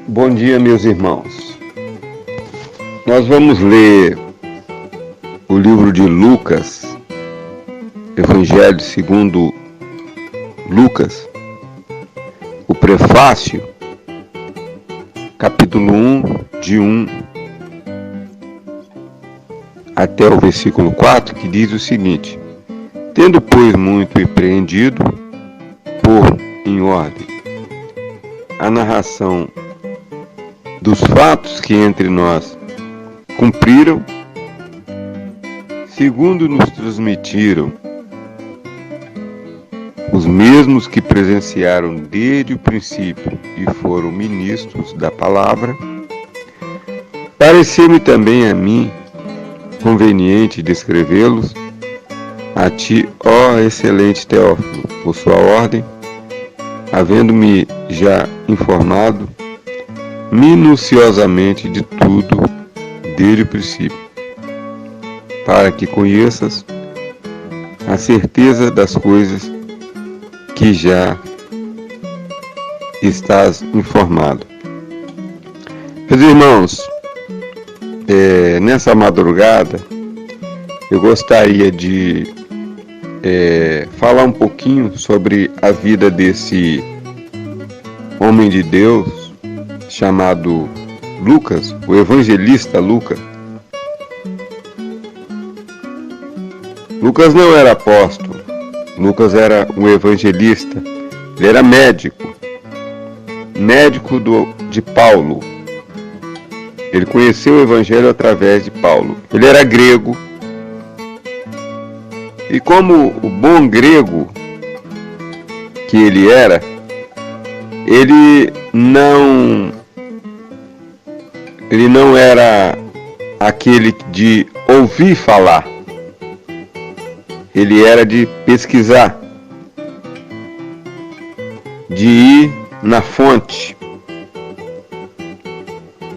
Bom dia, meus irmãos. Nós vamos ler o livro de Lucas, Evangelho segundo Lucas, o prefácio, capítulo 1, de 1 até o versículo 4, que diz o seguinte: Tendo, pois, muito empreendido, pôr em ordem a narração dos fatos que entre nós cumpriram, segundo nos transmitiram os mesmos que presenciaram desde o princípio e foram ministros da palavra, pareceu-me também a mim conveniente descrevê-los a ti, ó excelente Teófilo, por sua ordem, havendo-me já informado minuciosamente de tudo desde o princípio, para que conheças a certeza das coisas que já estás informado. Meus irmãos, nessa madrugada eu gostaria de falar um pouquinho sobre a vida desse homem de Deus chamado Lucas, o evangelista Lucas. Lucas não era apóstolo, Lucas era um evangelista, ele era médico de Paulo. Ele conheceu o evangelho através de Paulo. Ele era grego, e como o bom grego que ele era, ele não era aquele de ouvir falar, ele era de pesquisar, de ir na fonte,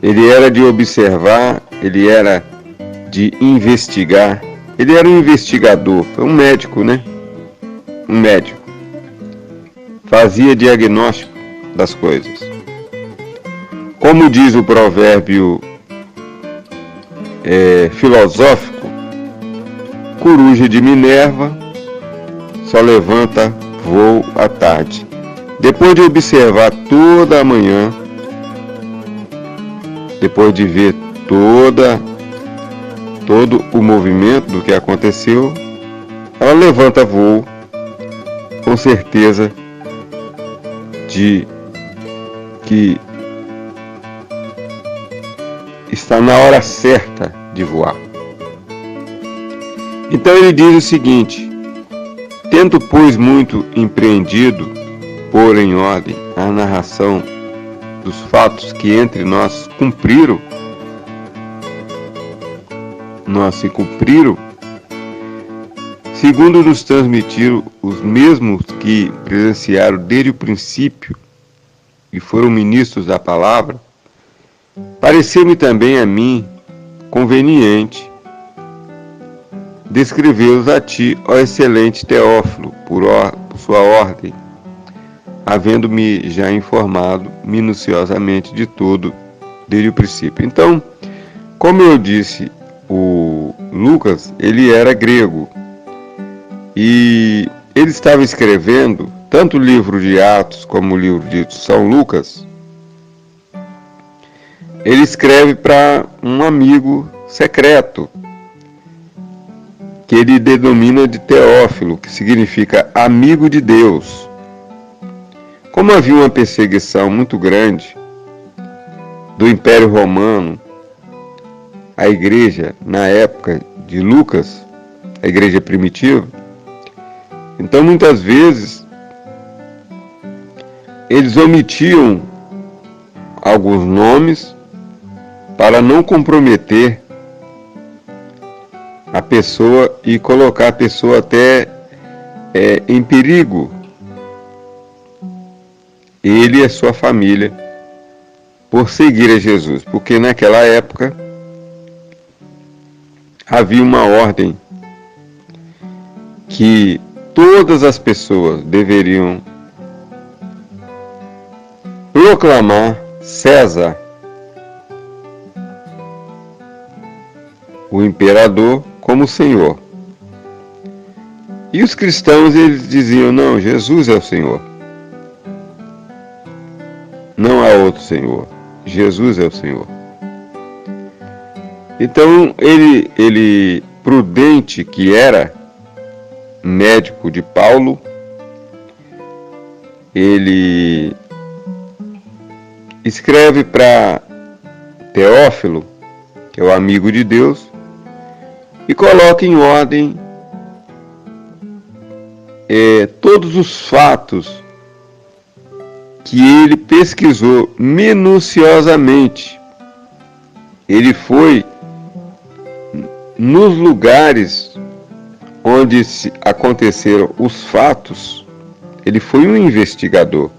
ele era de observar, ele era de investigar, ele era um investigador, foi um médico, né? Um médico. Fazia diagnóstico das coisas. Como diz o provérbio filosófico, coruja de Minerva só levanta voo à tarde. Depois de observar toda a manhã, depois de ver todo o movimento do que aconteceu, ela levanta voo com certeza de que está na hora certa de voar. Então ele diz o seguinte: tendo, pois, muito empreendido pôr em ordem a narração dos fatos que entre nós se cumpriram, segundo nos transmitiram os mesmos que presenciaram desde o princípio e foram ministros da palavra, pareceu-me também a mim conveniente descrevê-los a ti, ó excelente Teófilo, por sua ordem, havendo-me já informado minuciosamente de tudo desde o princípio. Então, como eu disse, o Lucas, ele era grego e ele estava escrevendo tanto o livro de Atos como o livro de São Lucas. Ele escreve para um amigo secreto, que ele denomina de Teófilo, que significa amigo de Deus. Como havia uma perseguição muito grande do Império Romano, a igreja, na época de Lucas, a igreja primitiva, então muitas vezes eles omitiam alguns nomes para não comprometer a pessoa e colocar a pessoa até em perigo, ele e a sua família, por seguir a Jesus, porque naquela época havia uma ordem que todas as pessoas deveriam proclamar César, o imperador, como Senhor. E os cristãos, eles diziam: não, Jesus é o Senhor. Não há outro Senhor. Jesus é o Senhor. Então, ele prudente que era, médico de Paulo, ele escreve para Teófilo, que é o amigo de Deus, e coloca em ordem todos os fatos que ele pesquisou minuciosamente. Ele foi nos lugares onde aconteceram os fatos. Ele foi um investigador.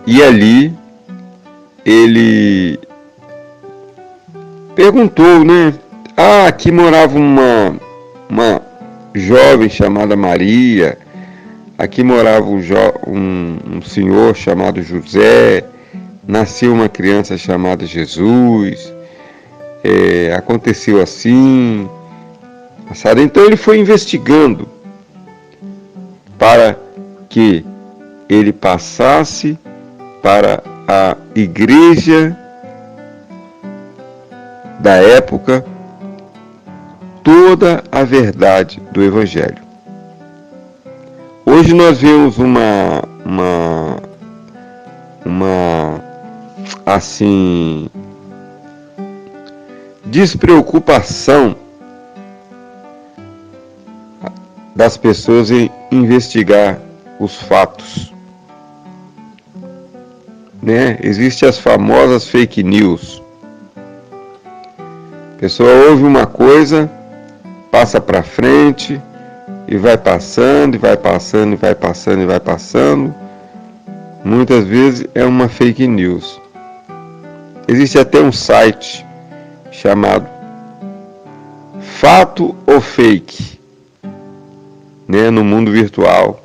E ali ele perguntou, né? Aqui morava uma jovem chamada Maria, aqui morava um senhor chamado José, nasceu uma criança chamada Jesus, aconteceu assim, assado. Então ele foi investigando para que ele passasse para a igreja da época toda a verdade do Evangelho. Hoje nós vemos uma assim, despreocupação das pessoas em investigar os fatos, né? Existem as famosas fake news. A pessoa ouve uma coisa, passa para frente e vai passando, e vai passando, e vai passando, e vai passando. Muitas vezes é uma fake news. Existe até um site chamado Fato ou Fake, né, no mundo virtual,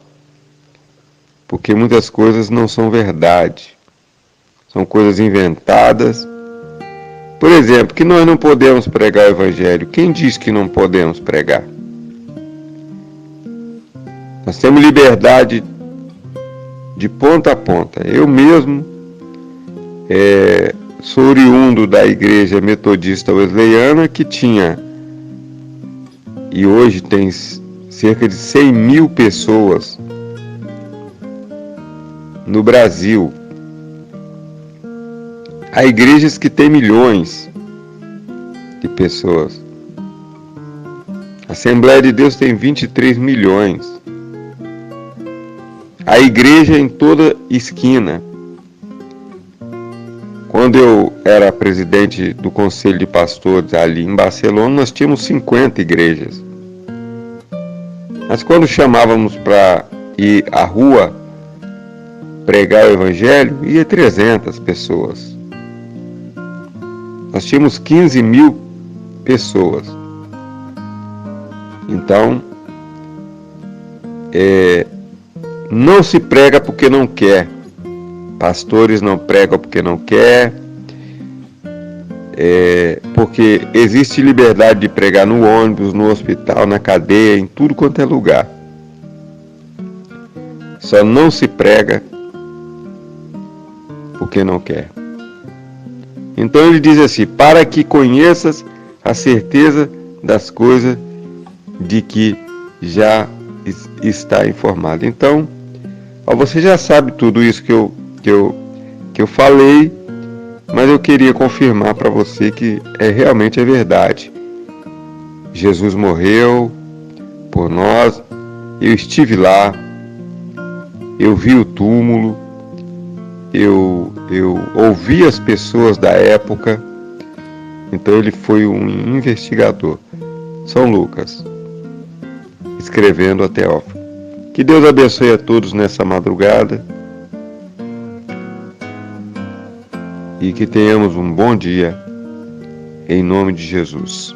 porque muitas coisas não são verdade, são coisas inventadas. Por exemplo, que nós não podemos pregar o Evangelho. Quem diz que não podemos pregar? Nós temos liberdade de ponta a ponta. Eu mesmo sou oriundo da Igreja Metodista Wesleyana, que tinha, e hoje tem cerca de 100 mil pessoas no Brasil. Há igrejas que têm milhões de pessoas. A Assembleia de Deus tem 23 milhões. A igreja em toda esquina. Quando eu era presidente do Conselho de Pastores ali em Barcelona, nós tínhamos 50 igrejas. Mas quando chamávamos para ir à rua pregar o Evangelho, ia 300 pessoas. Nós tínhamos 15 mil pessoas. Então, não se prega porque não quer. Pastores não pregam porque não quer. Porque existe liberdade de pregar no ônibus, no hospital, na cadeia, em tudo quanto é lugar. Só não se prega porque não quer. Então ele diz assim: para que conheças a certeza das coisas de que já está informado. Então, você já sabe tudo isso que eu falei, mas eu queria confirmar para você que realmente é verdade. Jesus morreu por nós, eu estive lá, eu vi o túmulo, eu ouvi as pessoas da época. Então ele foi um investigador. São Lucas, escrevendo a Teófilo. Que Deus abençoe a todos nessa madrugada e que tenhamos um bom dia, em nome de Jesus.